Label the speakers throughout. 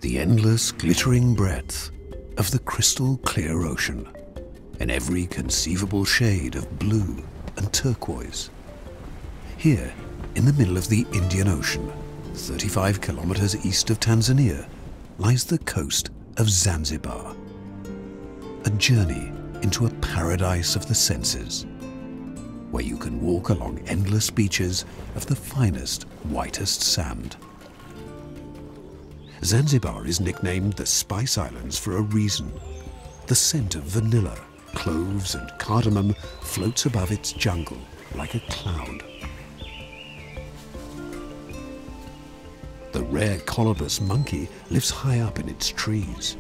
Speaker 1: The endless glittering breadth of the crystal clear ocean in every conceivable shade of blue and turquoise. Here, in the middle of the Indian Ocean, 35 kilometers east of Tanzania, lies the coast of Zanzibar. A journey into a paradise of the senses, where you can walk along endless beaches of the finest, whitest sand. Zanzibar is nicknamed the Spice Islands for a reason. The scent of vanilla, cloves and cardamom floats above its jungle like a cloud. The rare colobus monkey lives high up in its trees.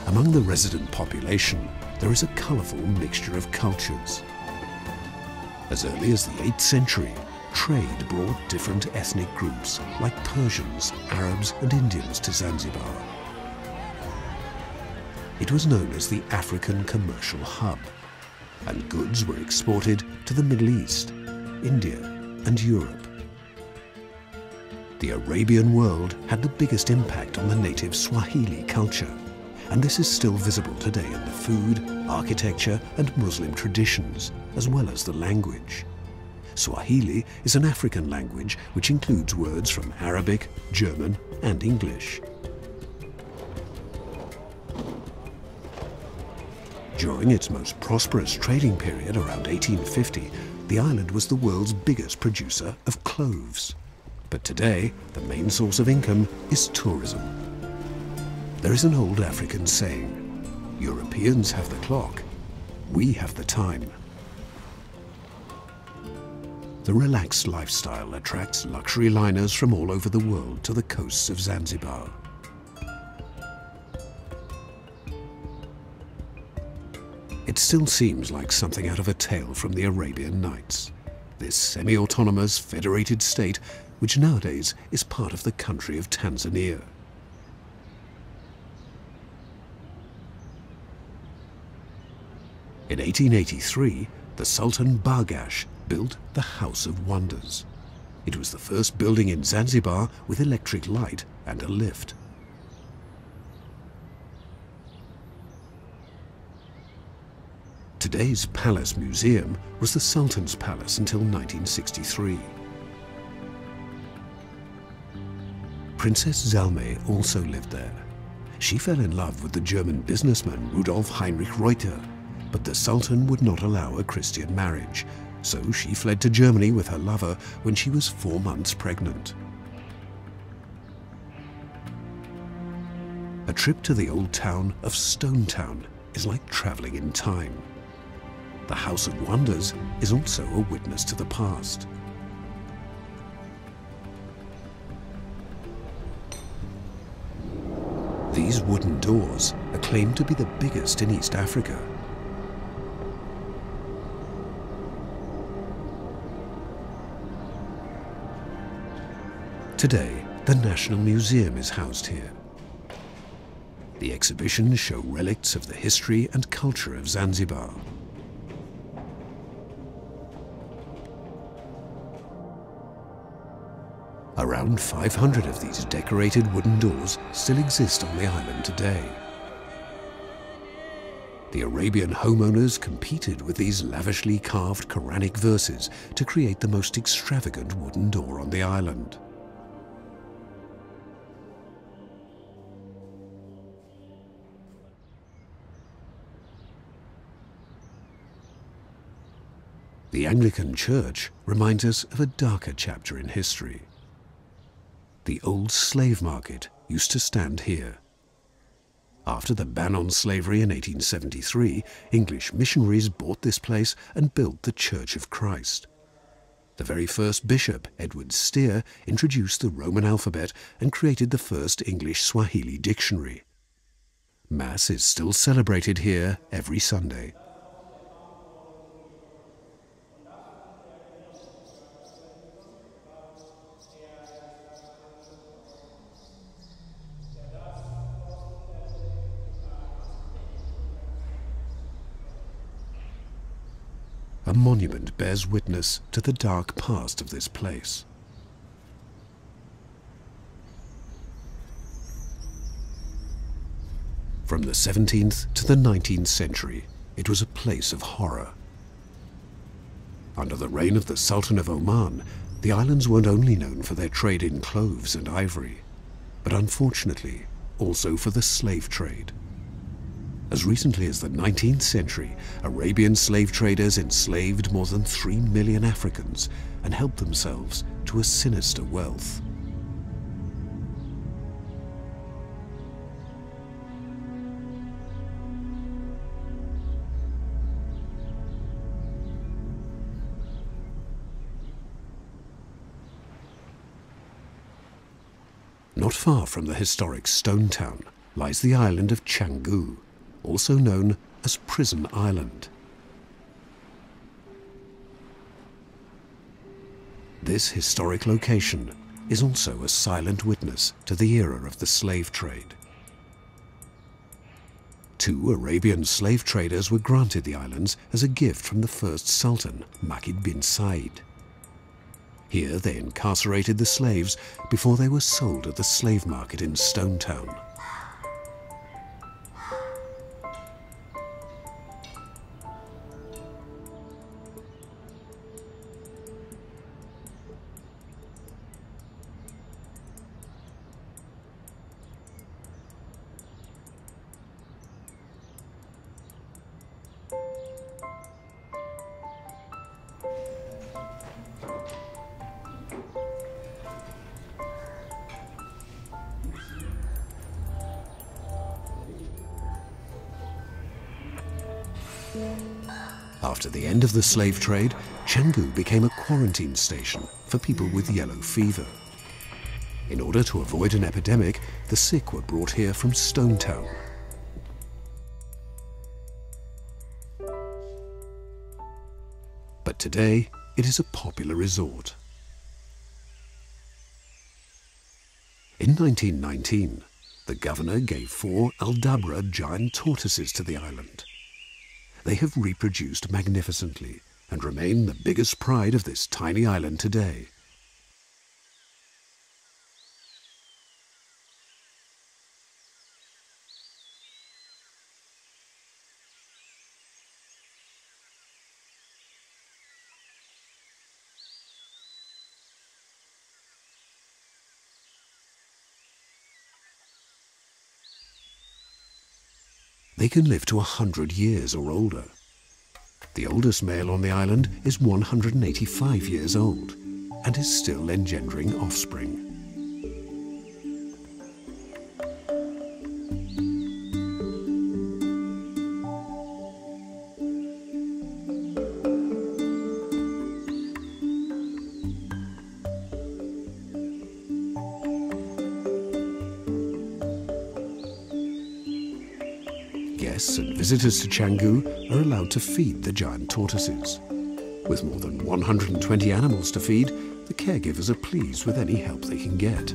Speaker 1: Among the resident population, there is a colourful mixture of cultures. As early as the 8th century, trade brought different ethnic groups like Persians, Arabs and Indians to Zanzibar. It was known as the African commercial hub, and goods were exported to the Middle East, India and Europe. The Arabian world had the biggest impact on the native Swahili culture, and this is still visible today in the food, architecture and Muslim traditions, as well as the language. Swahili is an African language which includes words from Arabic, German and English. During its most prosperous trading period around 1850, the island was the world's biggest producer of cloves. But today, the main source of income is tourism. There is an old African saying, "Europeans have the clock, we have the time." The relaxed lifestyle attracts luxury liners from all over the world to the coasts of Zanzibar. It still seems like something out of a tale from the Arabian Nights. This semi-autonomous federated state, which nowadays is part of the country of Tanzania. In 1883, the Sultan Bargash built the House of Wonders. It was the first building in Zanzibar with electric light and a lift. Today's Palace Museum was the Sultan's Palace until 1963. Princess Zalmay also lived there. She fell in love with the German businessman Rudolf Heinrich Reuter, but the Sultan would not allow a Christian marriage, so she fled to Germany with her lover when she was 4 months pregnant. A trip to the old town of Stone Town is like traveling in time. The House of Wonders is also a witness to the past. These wooden doors are claimed to be the biggest in East Africa. Today, the National Museum is housed here. The exhibitions show relics of the history and culture of Zanzibar. Around 500 of these decorated wooden doors still exist on the island today. The Arabian homeowners competed with these lavishly carved Quranic verses to create the most extravagant wooden door on the island. The Anglican Church reminds us of a darker chapter in history. The old slave market used to stand here. After the ban on slavery in 1873, English missionaries bought this place and built the Church of Christ. The very first bishop, Edward Steer, introduced the Roman alphabet and created the first English Swahili dictionary. Mass is still celebrated here every Sunday. A monument bears witness to the dark past of this place. From the 17th to the 19th century, it was a place of horror. Under the reign of the Sultan of Oman, the islands weren't only known for their trade in cloves and ivory, but unfortunately also for the slave trade. As recently as the 19th century, Arabian slave traders enslaved more than 3 million Africans and helped themselves to a sinister wealth. Not far from the historic Stone Town lies the island of Canggu, also known as Prison Island. This historic location is also a silent witness to the era of the slave trade. 2 Arabian slave traders were granted the islands as a gift from the first Sultan, Makid bin Said. Here they incarcerated the slaves before they were sold at the slave market in Stone Town. After the end of the slave trade, Canggu became a quarantine station for people with yellow fever. In order to avoid an epidemic, the sick were brought here from Stone Town. But today, it is a popular resort. In 1919, the governor gave 4 Aldabra giant tortoises to the island. They have reproduced magnificently and remain the biggest pride of this tiny island today. They can live to 100 years or older. The oldest male on the island is 185 years old and is still engendering offspring. Guests and visitors to Canggu are allowed to feed the giant tortoises. With more than 120 animals to feed, the caregivers are pleased with any help they can get.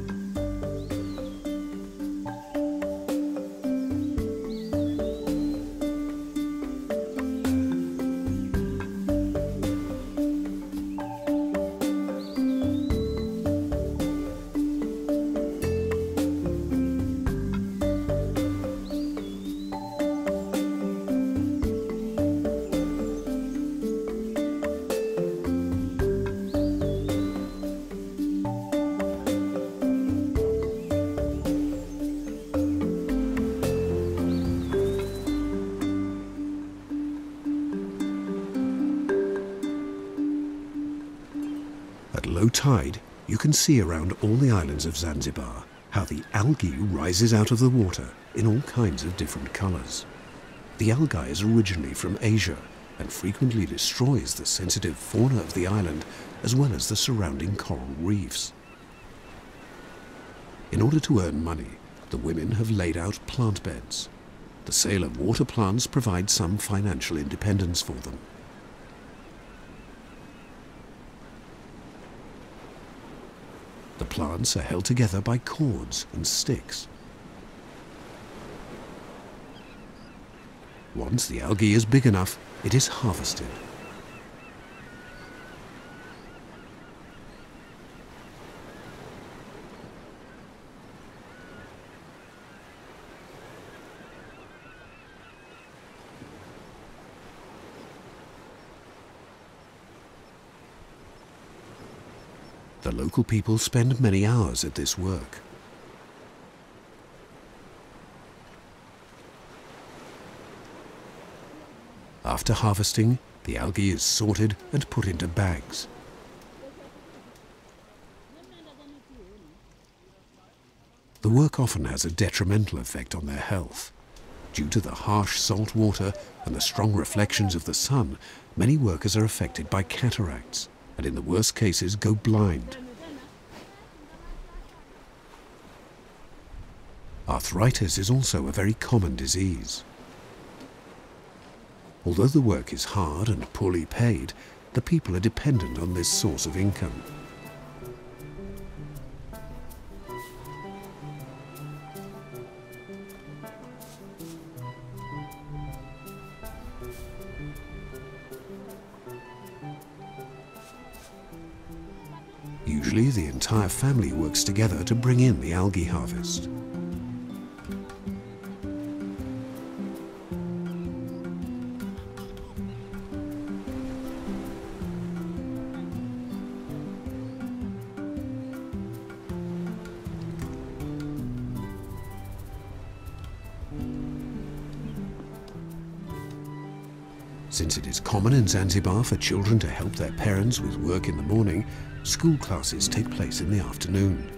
Speaker 1: At low tide, you can see around all the islands of Zanzibar how the algae rises out of the water in all kinds of different colors. The algae is originally from Asia and frequently destroys the sensitive fauna of the island as well as the surrounding coral reefs. In order to earn money, the women have laid out plant beds. The sale of water plants provides some financial independence for them. The plants are held together by cords and sticks. Once the algae is big enough, it is harvested. The local people spend many hours at this work. After harvesting, the algae is sorted and put into bags. The work often has a detrimental effect on their health. Due to the harsh salt water and the strong reflections of the sun, many workers are affected by cataracts and in the worst cases go blind. Arthritis is also a very common disease. Although the work is hard and poorly paid, the people are dependent on this source of income. Usually, the entire family works together to bring in the algae harvest. Since it is common in Zanzibar for children to help their parents with work in the morning, school classes take place in the afternoon.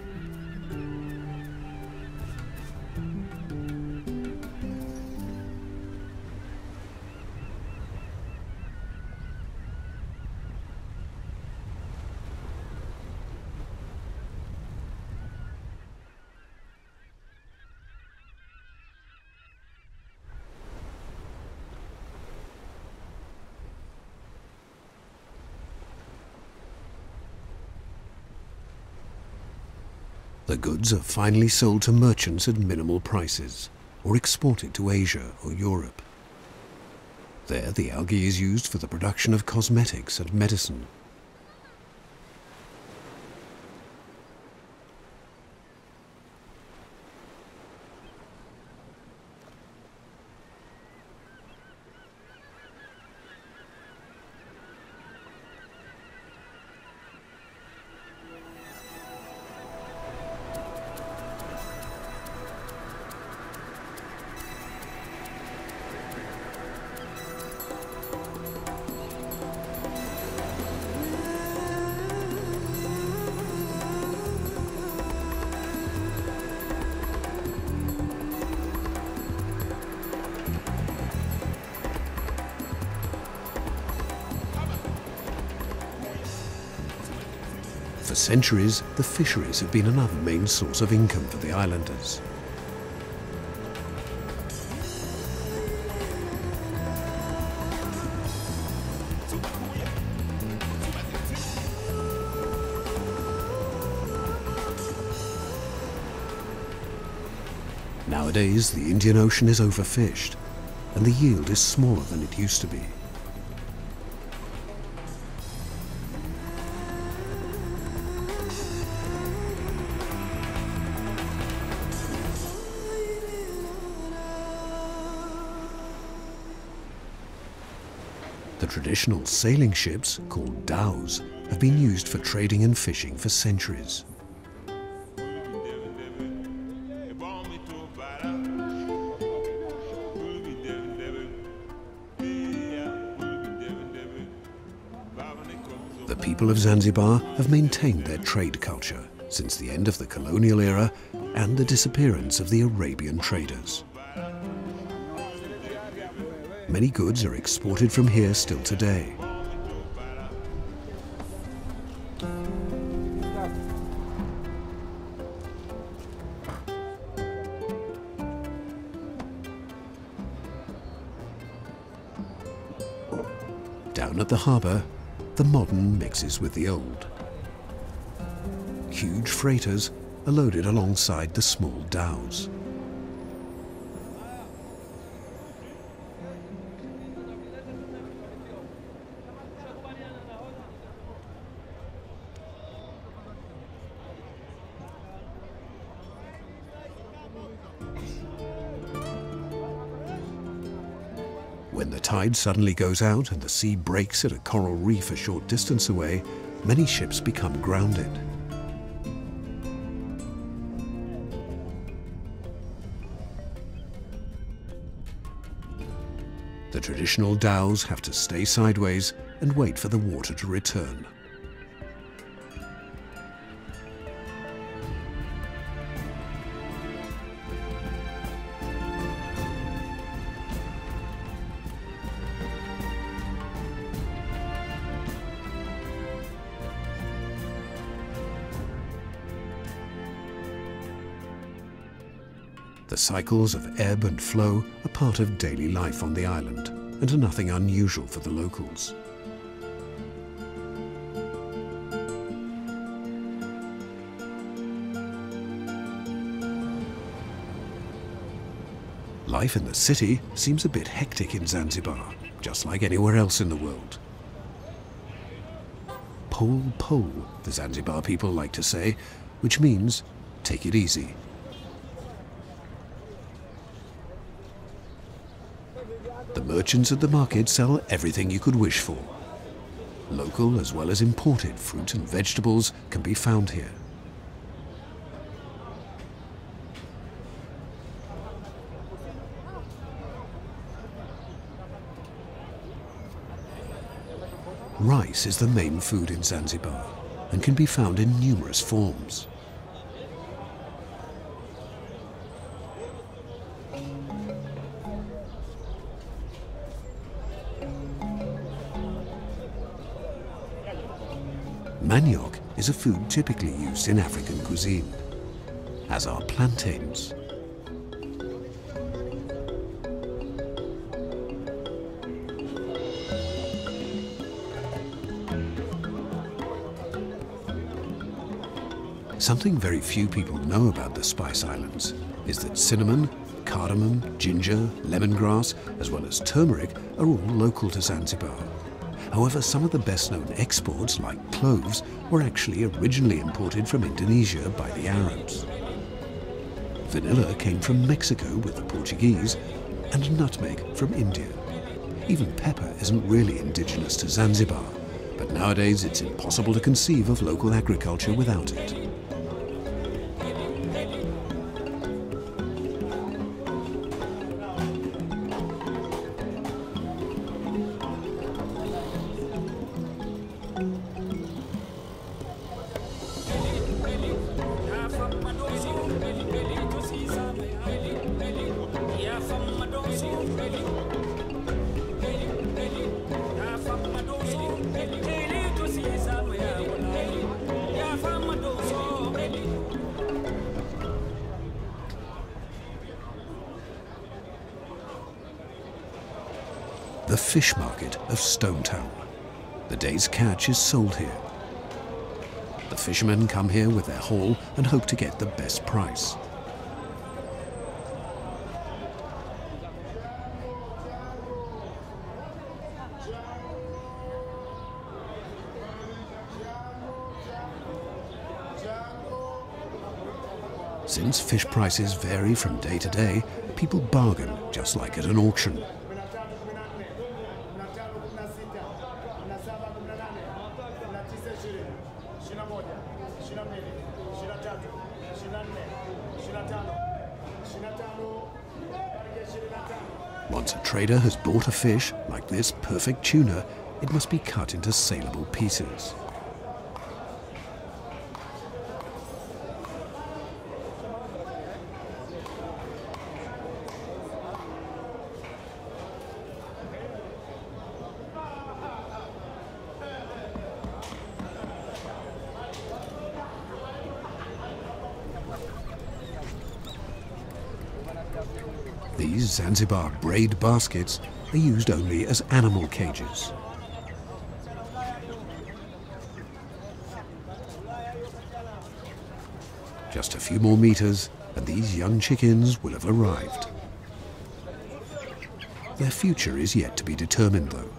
Speaker 1: The goods are finally sold to merchants at minimal prices, or exported to Asia or Europe. There, the algae is used for the production of cosmetics and medicine. For centuries, the fisheries have been another main source of income for the islanders. Nowadays, the Indian Ocean is overfished, and the yield is smaller than it used to be. The traditional sailing ships, called dhows, have been used for trading and fishing for centuries. The people of Zanzibar have maintained their trade culture since the end of the colonial era and the disappearance of the Arabian traders. Many goods are exported from here still today. Down at the harbour, the modern mixes with the old. Huge freighters are loaded alongside the small dhows. When the tide suddenly goes out and the sea breaks at a coral reef a short distance away, many ships become grounded. The traditional dhows have to stay sideways and wait for the water to return. The cycles of ebb and flow are part of daily life on the island and are nothing unusual for the locals. Life in the city seems a bit hectic in Zanzibar, just like anywhere else in the world. Pole pole, the Zanzibar people like to say, which means take it easy. The merchants at the market sell everything you could wish for. Local as well as imported fruit and vegetables can be found here. Rice is the main food in Zanzibar and can be found in numerous forms. Manioc is a food typically used in African cuisine, as are plantains. Something very few people know about the Spice Islands is that cinnamon, cardamom, ginger, lemongrass, as well as turmeric are all local to Zanzibar. However, some of the best-known exports, like cloves, were actually originally imported from Indonesia by the Arabs. Vanilla came from Mexico with the Portuguese, and nutmeg from India. Even pepper isn't really indigenous to Zanzibar, but nowadays it's impossible to conceive of local agriculture without it. The fish market of Stone Town. The day's catch is sold here. The fishermen come here with their haul and hope to get the best price. Since fish prices vary from day to day, people bargain just like at an auction. Once a trader has bought a fish, like this perfect tuna, it must be cut into saleable pieces. These Zanzibar braid baskets are used only as animal cages. Just a few more meters and these young chickens will have arrived. Their future is yet to be determined though.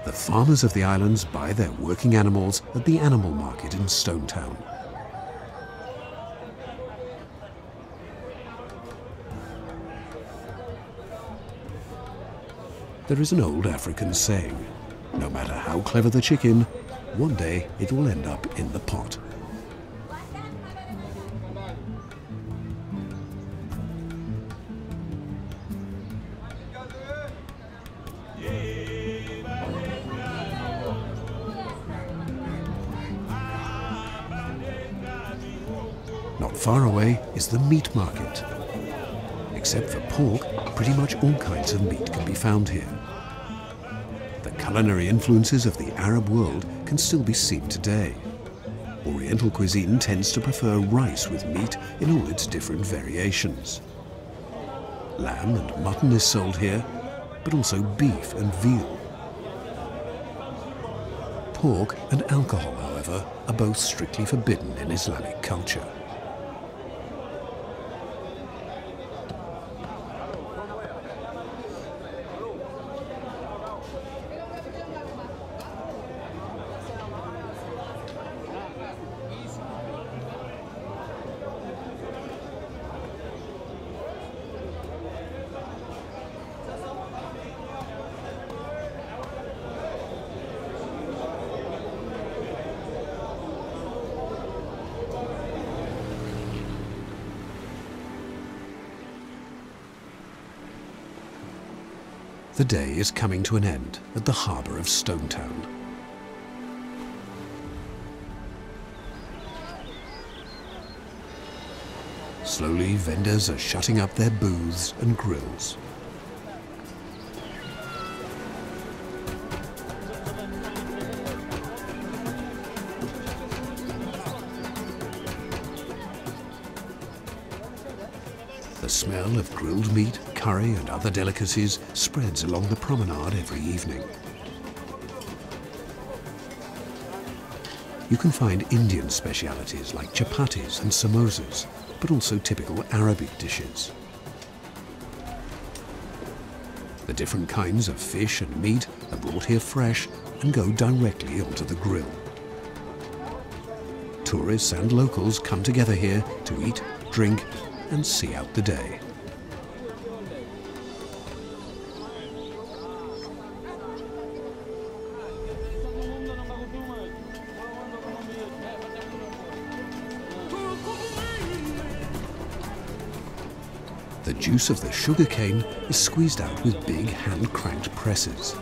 Speaker 1: The farmers of the islands buy their working animals at the animal market in Stone Town. There is an old African saying, no matter how clever the chicken, one day it will end up in the pot. Far away is the meat market. Except for pork, pretty much all kinds of meat can be found here. The culinary influences of the Arab world can still be seen today. Oriental cuisine tends to prefer rice with meat in all its different variations. Lamb and mutton is sold here, but also beef and veal. Pork and alcohol, however, are both strictly forbidden in Islamic culture. The day is coming to an end at the harbour of Stonetown. Slowly, vendors are shutting up their booths and grills. The smell of grilled meat, curry and other delicacies spreads along the promenade every evening. You can find Indian specialities like chapatis and samosas, but also typical Arabic dishes. The different kinds of fish and meat are brought here fresh and go directly onto the grill. Tourists and locals come together here to eat, drink and see out the day. The juice of the sugarcane is squeezed out with big hand-cranked presses.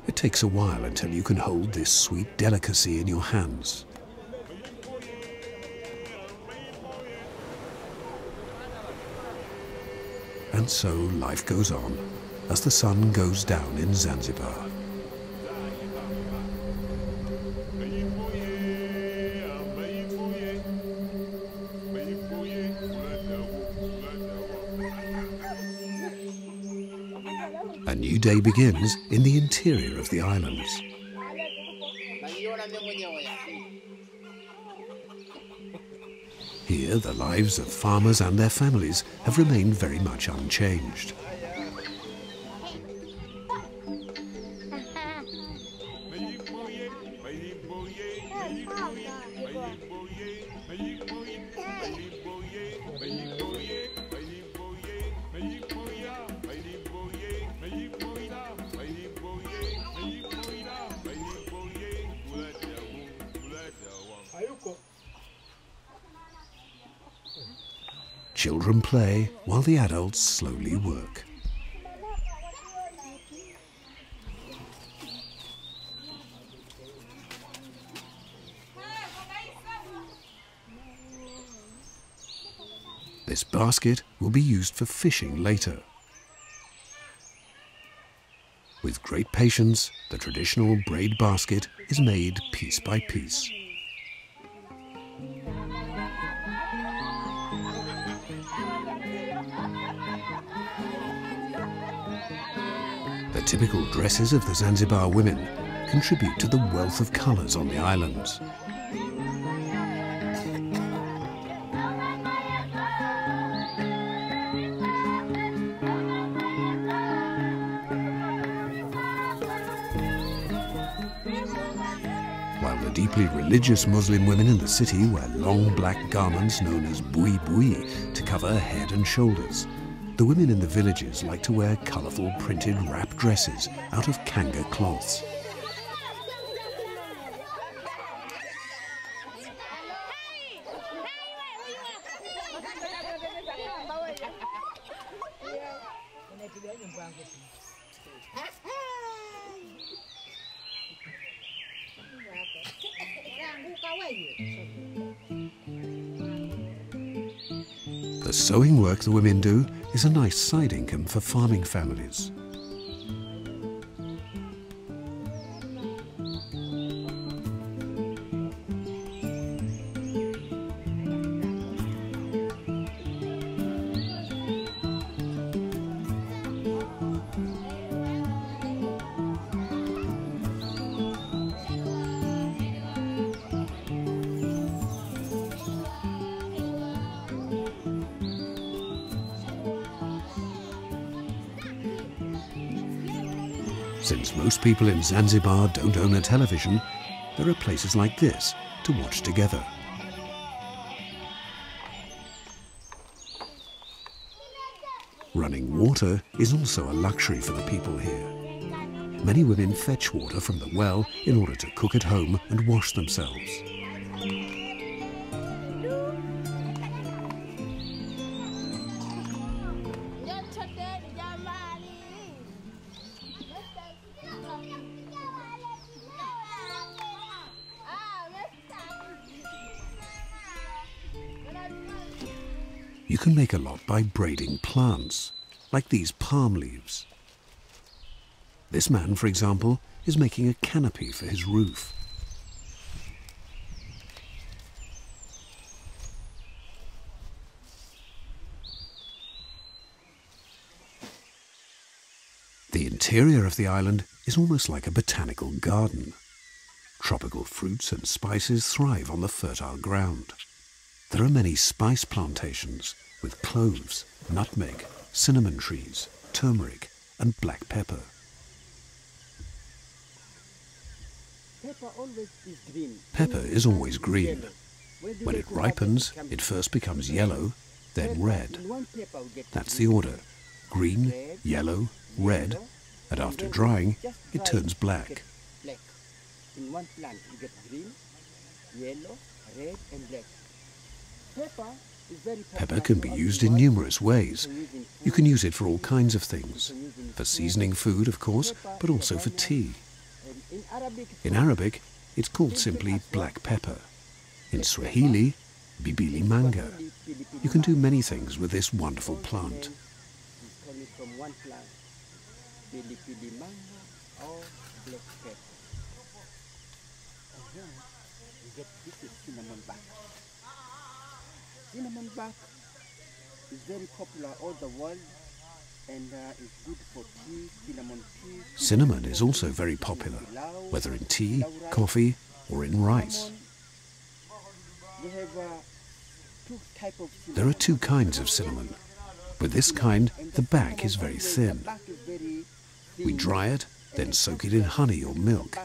Speaker 1: It takes a while until you can hold this sweet delicacy in your hands. And so life goes on as the sun goes down in Zanzibar. A new day begins in the interior of the islands. Here, the lives of farmers and their families have remained very much unchanged. Children play while the adults slowly work. This basket will be used for fishing later. With great patience, the traditional braid basket is made piece by piece. The typical dresses of the Zanzibar women contribute to the wealth of colours on the islands. While the deeply religious Muslim women in the city wear long black garments known as bui bui to cover head and shoulders, the women in the villages like to wear colourful printed wrap dresses out of kanga cloths. The sewing work the women do is a nice side income for farming families. Since most people in Zanzibar don't own a television, there are places like this to watch together. Running water is also a luxury for the people here. Many women fetch water from the well in order to cook at home and wash themselves. You can make a lot by braiding plants, like these palm leaves. This man, for example, is making a canopy for his roof. The interior of the island is almost like a botanical garden. Tropical fruits and spices thrive on the fertile ground. There are many spice plantations with cloves, nutmeg, cinnamon trees, turmeric and black pepper. Pepper is always green. When it ripens, it first becomes yellow, then red. That's the order: green, yellow, red, and after drying, it turns black.
Speaker 2: In one plant, you get green, yellow, red, and black.
Speaker 1: Pepper can be used in numerous ways. You can use it for all kinds of things. For seasoning food, of course, but also for tea. In Arabic, it's called simply black pepper. In Swahili, bibili manga. You can do many things with this wonderful plant.
Speaker 2: It's coming from one plant, bibili manga or black pepper. And then you get this is cinnamon bark. Cinnamon bark is very popular all the world and is good for tea, cinnamon tea.
Speaker 1: Cinnamon is also very popular, whether in tea, coffee or in rice.
Speaker 2: We have two types of cinnamon.
Speaker 1: There are two kinds of cinnamon. With this kind, the back is very thin. We dry it, then soak it in honey or milk.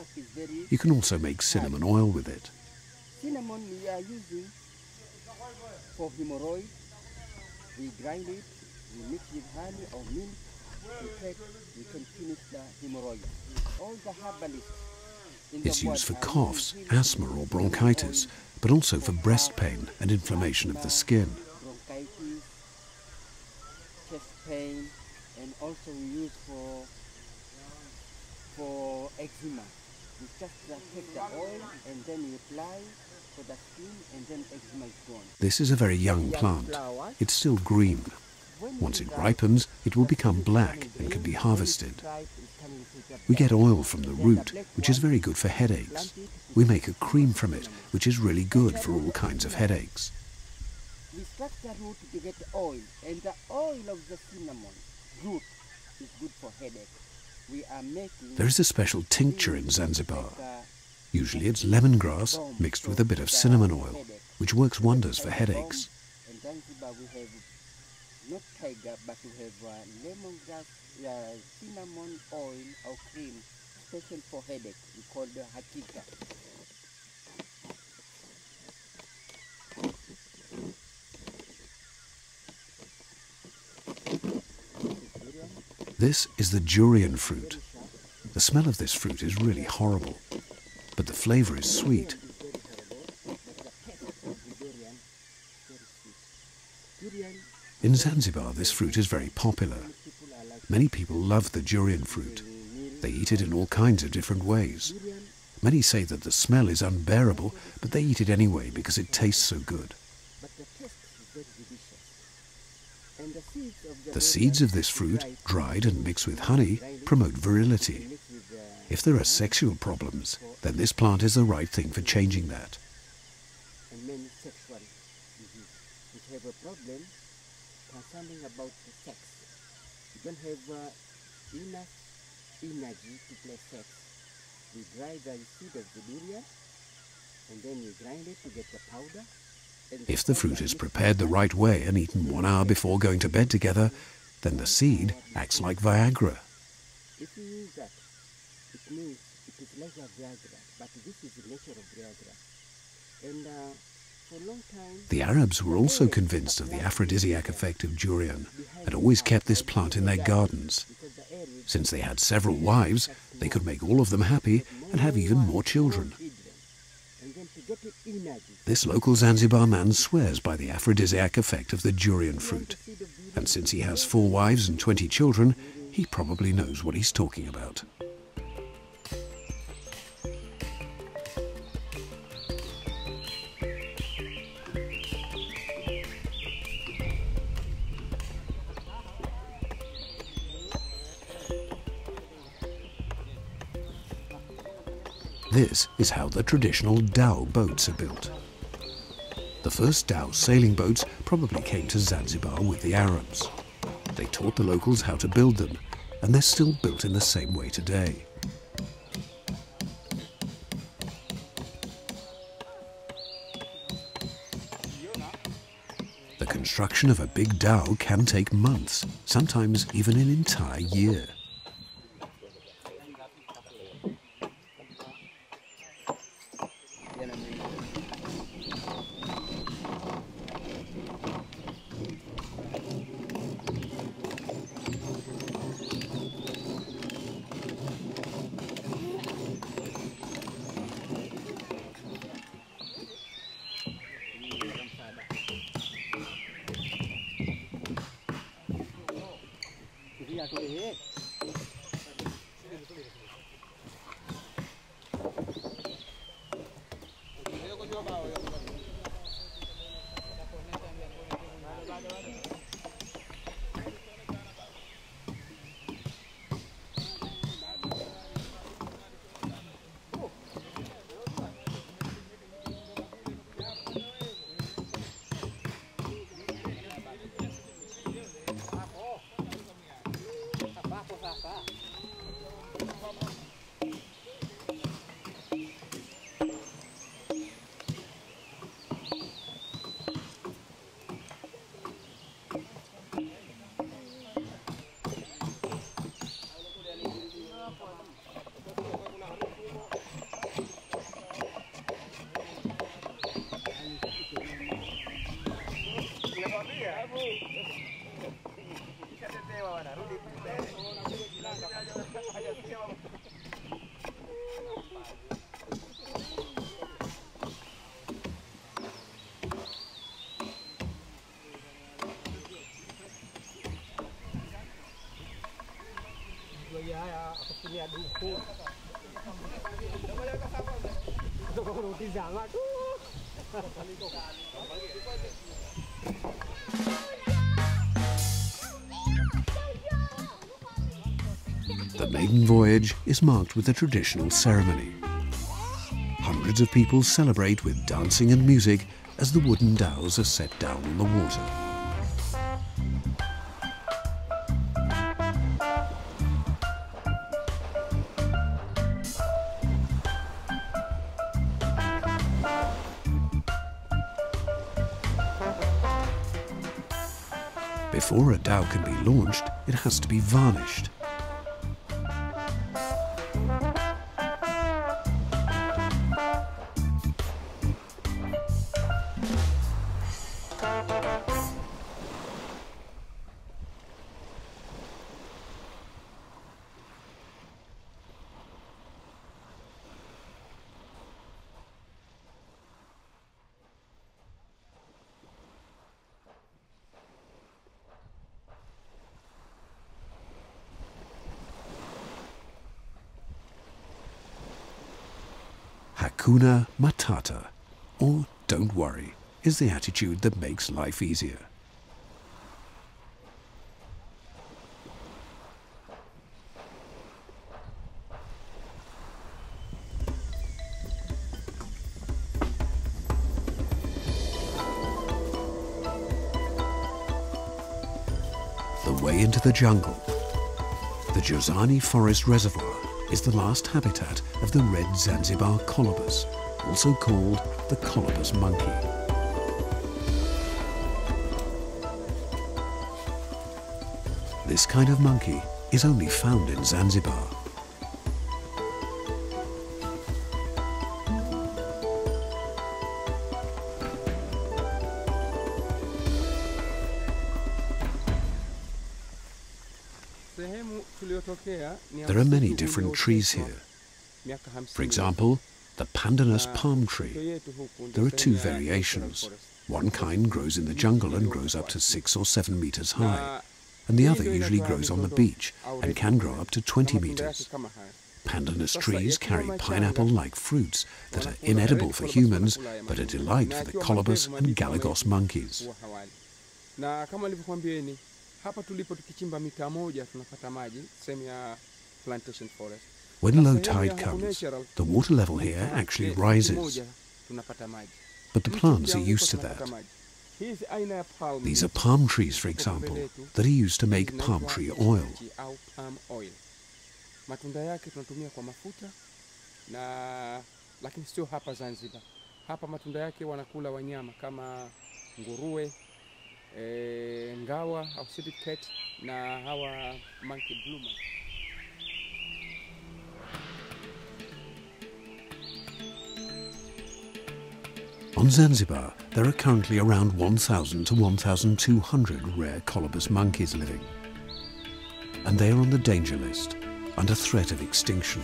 Speaker 1: You can also make cinnamon oil with it.
Speaker 2: Cinnamon we are using for hemorrhoid. We grind it, we mix with honey or milk, we can finish the hemorrhoid. All the herbalists in the
Speaker 1: It's used for
Speaker 2: world are
Speaker 1: coughs,
Speaker 2: using
Speaker 1: asthma or bronchitis, but also for breast pain and inflammation of the skin.
Speaker 2: bronchitis, chest pain, and also we use for eczema. You just take the oil and then you apply for the skin and then eczema is gone.
Speaker 1: This is a very young plant. It's still green. Once it ripens, it will become black and can be harvested. We get oil from the root, which is very good for headaches. We make a cream from it, which is really good for all kinds of headaches.
Speaker 2: We extract the root to get the oil, and the oil of the cinnamon root is good for headache. We are making...
Speaker 1: There is a special tincture in Zanzibar. Usually it's lemongrass mixed with a bit of cinnamon oil, which works wonders for headaches.
Speaker 2: In Zanzibar we have not tiger, but we have lemongrass, cinnamon oil or cream, special for headache. We call the hakika.
Speaker 1: This is the durian fruit. The smell of this fruit is really horrible, but the flavor is sweet.
Speaker 2: Durian
Speaker 1: In Zanzibar, this fruit is very popular. Many people love the durian fruit. They eat it in all kinds of different ways. Many say that the smell is unbearable, but they eat it anyway because it tastes so good. The seeds of this fruit, dried and mixed with honey, promote virility. If there are sexual problems, then this plant is the right thing for changing that.
Speaker 2: And many sexual disease. If you have a problem concerning about the sex, you don't have enough energy to play sex. We dry the seed of the durian and then you grind it to get the powder.
Speaker 1: If the fruit is prepared the right way and eaten 1 hour before going to bed together, then the seed acts like Viagra.
Speaker 2: If you use that, it means it is like a Viagra, but this is the nature of Viagra. And for a long time,
Speaker 1: the Arabs were also convinced of the aphrodisiac effect of durian and always kept this plant in their gardens. Since they had several wives, they could make all of them happy and have even more children. This local Zanzibar man swears by the aphrodisiac effect of the durian fruit, and since he has 4 wives and 20 children, he probably knows what he's talking about. This is how the traditional dhow boats are built. The first dhow sailing boats probably came to Zanzibar with the Arabs. They taught the locals how to build them, and they're still built in the same way today. The construction of a big dhow can take months, sometimes even an entire year. The maiden voyage is marked with a traditional ceremony. Hundreds of people celebrate with dancing and music as the wooden dhows are set down on the water. Before a dhow can be launched, it has to be varnished. Hakuna Matata, or don't worry, is the attitude that makes life easier. The way into the jungle. The Jozani Forest Reservoir is the last habitat of the red Zanzibar colobus, also called the colobus monkey. This kind of monkey is only found in Zanzibar. There are many different trees here. For example, the pandanus palm tree. There are two variations. One kind grows in the jungle and grows up to 6 or 7 meters high, and the other usually grows on the beach and can grow up to 20 meters. Pandanus trees carry pineapple-like fruits that are inedible for humans, but a delight for the colobus and Galagos monkeys. When low tide comes, the water level here actually rises. But the plants are used to that. These are palm trees, for example, that are used to make palm tree oil.
Speaker 2: Matunda yake tunatumia kwa mafuta lakini sio hapa Zanzibar. Hapa matunda yake wanakula wanyama kama nguruwe, ngawa au civet cat na hawa monkey blue monkey.
Speaker 1: On Zanzibar, there are currently around 1,000 to 1,200 rare colobus monkeys living, and they are on the danger list, under threat of extinction.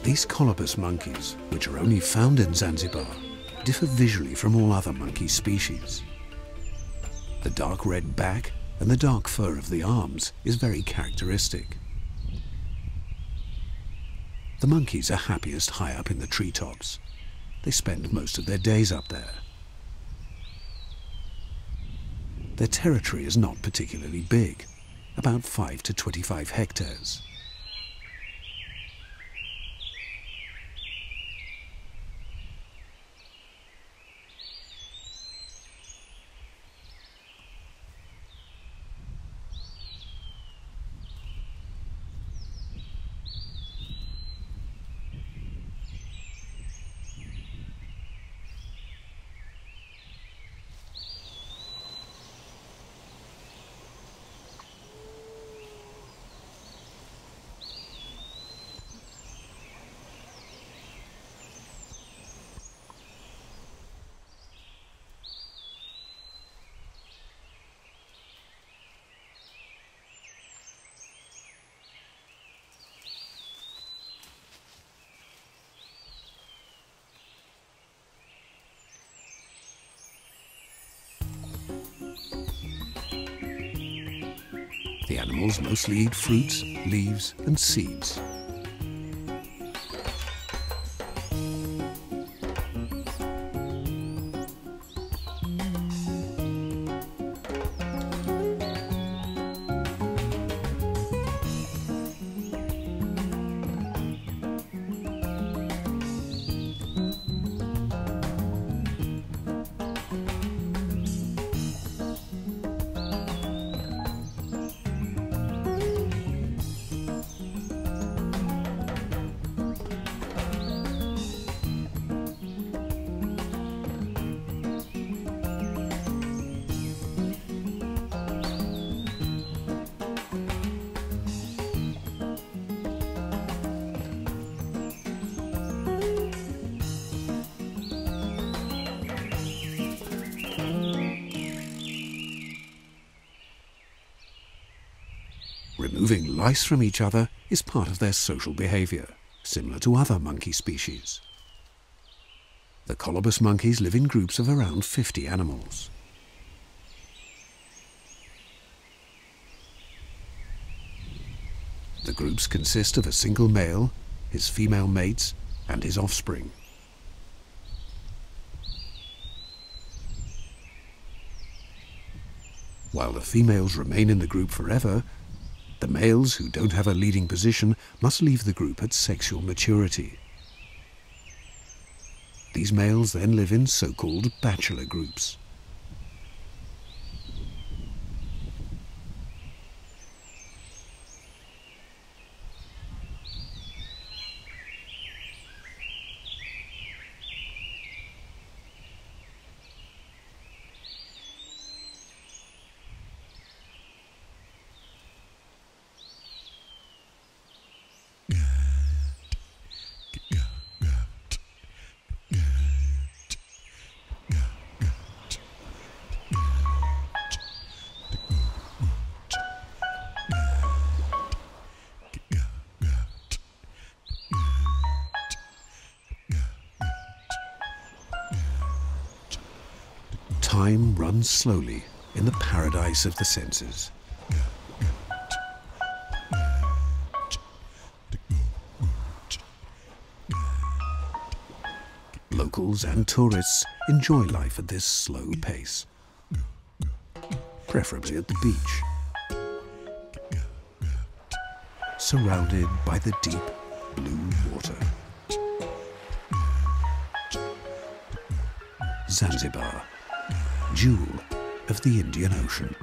Speaker 1: These colobus monkeys, which are only found in Zanzibar, differ visually from all other monkey species. The dark red back and the dark fur of the arms is very characteristic. The monkeys are happiest high up in the treetops. They spend most of their days up there. Their territory is not particularly big, about 5 to 25 hectares. The animals mostly eat fruits, leaves, and seeds. Removing lice from each other is part of their social behavior, similar to other monkey species. The colobus monkeys live in groups of around 50 animals. The groups consist of a single male, his female mates, and his offspring. While the females remain in the group forever, the males who don't have a leading position must leave the group at sexual maturity. These males then live in so-called bachelor groups. Time runs slowly in the paradise of the senses. Locals and tourists enjoy life at this slow pace, preferably at the beach, surrounded by the deep blue water. Zanzibar, jewel of the Indian Ocean.